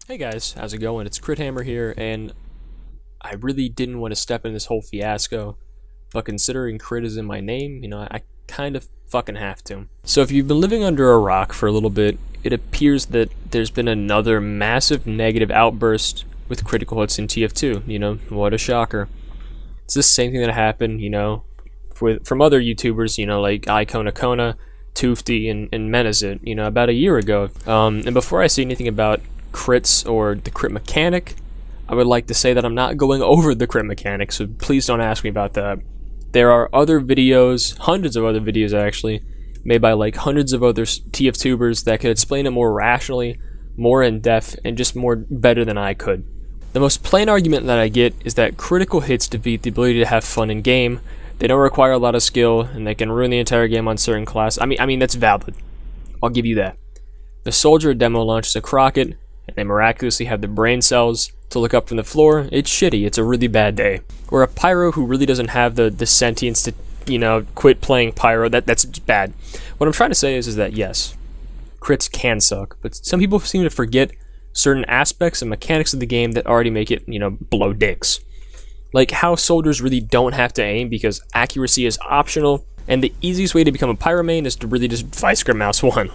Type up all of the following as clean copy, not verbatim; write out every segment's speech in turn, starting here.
Hey guys, how's it going? It's Crithammer here, and I really didn't want to step in this whole fiasco, but considering Crit is in my name, I kind of fucking have to. So if you've been living under a rock for a little bit, it appears that there's been another massive negative outburst with critical hits in TF2, what a shocker. It's the same thing that happened, from other YouTubers, like Icona, Toofty, and Menazit, about a year ago. And before I say anything about crits or the crit mechanic, I would like to say that I'm not going over the crit mechanic, so please don't ask me about that. There are other videos, hundreds of other videos actually, made by like hundreds of other TF2bers that could explain it more rationally, more in depth, and just more better than I could. The most plain argument that I get is that critical hits defeat the ability to have fun in game. They don't require a lot of skill, and they can ruin the entire game on certain class. I mean that's valid. I'll give you that. The soldier demo launches a Crockett, and they miraculously have the brain cells to look up from the floor. It's shitty. It's a really bad day. Or a pyro who really doesn't have the sentience to, quit playing pyro. That's bad. What I'm trying to say is that yes, crits can suck, but some people seem to forget certain aspects and mechanics of the game that already make it, blow dicks. Like how soldiers really don't have to aim because accuracy is optional, and the easiest way to become a pyro main is to really just vice grip mouse 1.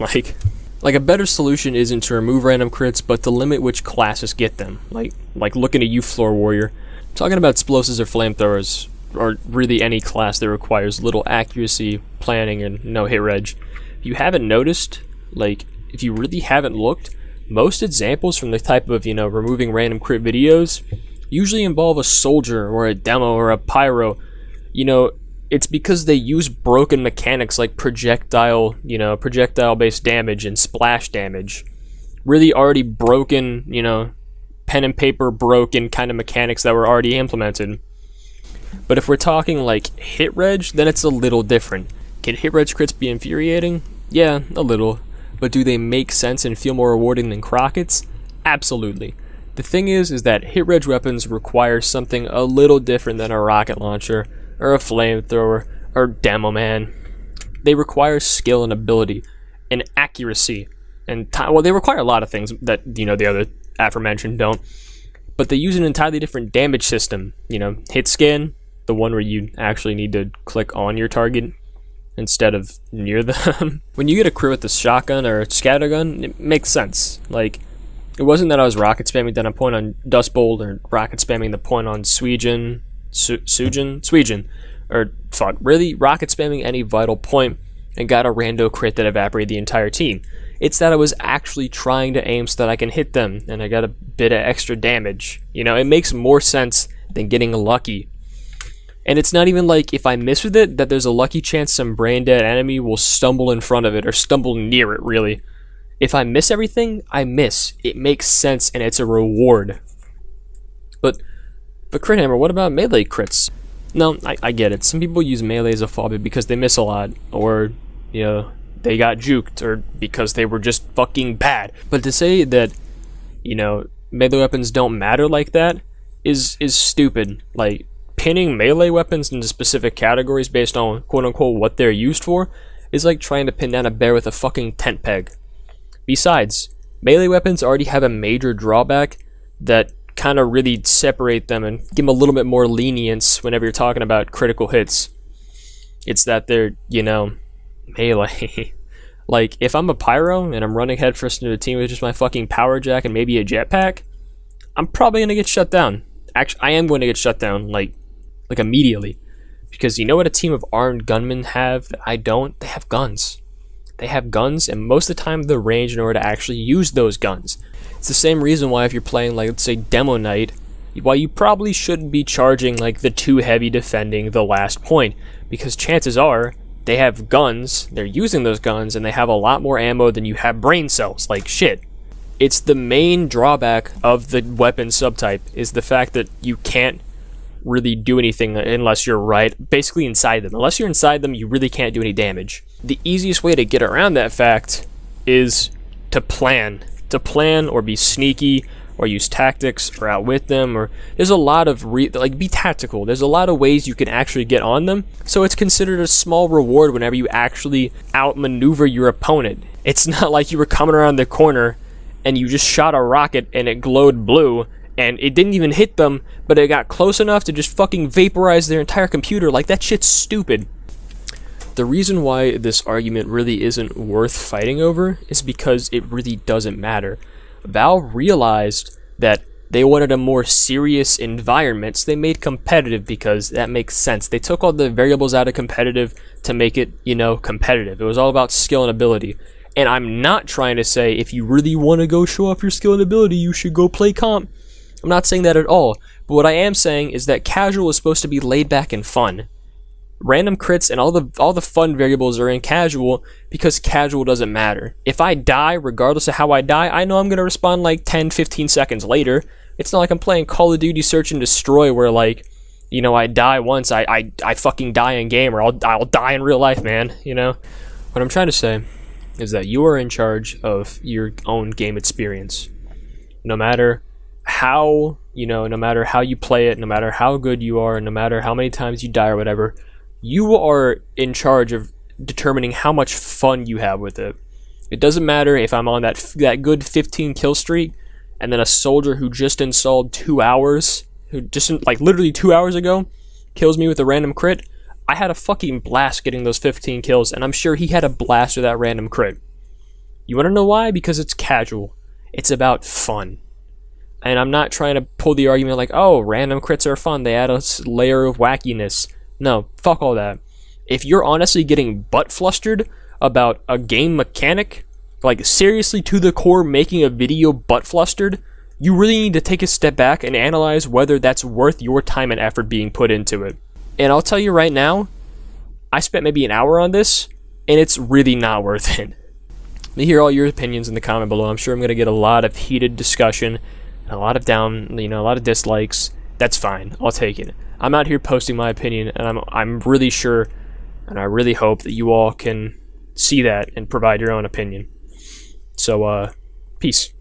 Like a better solution isn't to remove random crits, but to limit which classes get them. Like looking at you, Floor Warrior. Talking about explosives or flamethrowers, or really any class that requires little accuracy, planning, and no hit reg. If you haven't noticed, if you really haven't looked, most examples from the type of, removing random crit videos usually involve a soldier or a demo or a pyro. It's because they use broken mechanics like projectile-based damage and splash damage. Really already broken, pen and paper broken kind of mechanics that were already implemented. But if we're talking like hit reg, then it's a little different. Can hit reg crits be infuriating? Yeah, a little. But do they make sense and feel more rewarding than Crockett's? Absolutely. The thing is that hit reg weapons require something a little different than a rocket launcher, or a flamethrower, or demo man. They require skill and ability, and accuracy, and time. Well, they require a lot of things that, the other aforementioned don't. But they use an entirely different damage system. Hit scan, the one where you actually need to click on your target instead of near them. When you get a crit with a shotgun or a scattergun, it makes sense. It wasn't that I was rocket spamming down a point on Dust Bolt or rocket spamming the point on Sweden, or fuck, really rocket spamming any vital point and got a rando crit that evaporated the entire team. It's that I was actually trying to aim so that I can hit them, and I got a bit of extra damage. It makes more sense than getting lucky. And it's not even like if I miss with it, that there's a lucky chance some brain dead enemy will stumble in front of it or stumble near it, really. If I miss everything, I miss. It makes sense, and it's a reward. But Crithammer, what about melee crits? No, I get it. Some people use melee as a fallback because they miss a lot, or, they got juked, or because they were just fucking bad. But to say that, melee weapons don't matter like that is stupid. Pinning melee weapons into specific categories based on quote-unquote what they're used for is like trying to pin down a bear with a fucking tent peg. Besides, melee weapons already have a major drawback that kind of really separate them and give them a little bit more lenience whenever you're talking about critical hits. It's that they're, melee. If I'm a pyro and I'm running headfirst into a team with just my fucking power jack and maybe a jetpack, I'm probably going to get shut down. Actually, I am going to get shut down, immediately. Because you know what a team of armed gunmen have that I don't? They have guns. They have guns, and most of the time the range in order to actually use those guns. It's the same reason why if you're playing, let's say, Demo Night, why you probably shouldn't be charging, the too heavy defending the last point, because chances are they have guns, they're using those guns, and they have a lot more ammo than you have brain cells, shit. It's the main drawback of the weapon subtype, is the fact that you can't really do anything unless you're basically inside them. Unless you're inside them, you really can't do any damage. The easiest way to get around that fact is to plan or be sneaky or use tactics or outwit them, or there's a lot of be tactical. There's a lot of ways you can actually get on them, so it's considered a small reward whenever you actually outmaneuver your opponent. It's not like you were coming around the corner and you just shot a rocket and it glowed blue, and it didn't even hit them, but it got close enough to just fucking vaporize their entire computer. Like, that shit's stupid. The reason why this argument really isn't worth fighting over is because it really doesn't matter. Valve realized that they wanted a more serious environment, so they made competitive because that makes sense. They took all the variables out of competitive to make it, competitive. It was all about skill and ability. And I'm not trying to say if you really want to go show off your skill and ability, you should go play comp. I'm not saying that at all. But what I am saying is that casual is supposed to be laid back and fun. Random crits and all the fun variables are in casual because casual doesn't matter. If I die, regardless of how I die, I know I'm going to respawn like 10-15 seconds later. It's not like I'm playing Call of Duty Search and Destroy where, like, I die once, I fucking die in game, or I'll die in real life, man, What I'm trying to say is that you are in charge of your own game experience. No matter how, no matter how you play it, no matter how good you are, no matter how many times you die or whatever, you are in charge of determining how much fun you have with it. It doesn't matter if I'm on that good 15 kill streak, and then a soldier who just installed 2 hours, who just, like, literally 2 hours ago, kills me with a random crit. I had a fucking blast getting those 15 kills, and I'm sure he had a blast with that random crit. You want to know why? Because it's casual. It's about fun. And I'm not trying to pull the argument like, oh, random crits are fun, they add a layer of wackiness. No, fuck all that. If you're honestly getting butt flustered about a game mechanic, like seriously to the core making a video butt flustered, you really need to take a step back and analyze whether that's worth your time and effort being put into it. And I'll tell you right now, I spent maybe an hour on this, and it's really not worth it. Let me hear all your opinions in the comment below. I'm sure I'm going to get a lot of heated discussion, a lot of a lot of dislikes. That's fine. I'll take it. I'm out here posting my opinion, and I'm really sure, and I really hope that you all can see that and provide your own opinion. So, peace.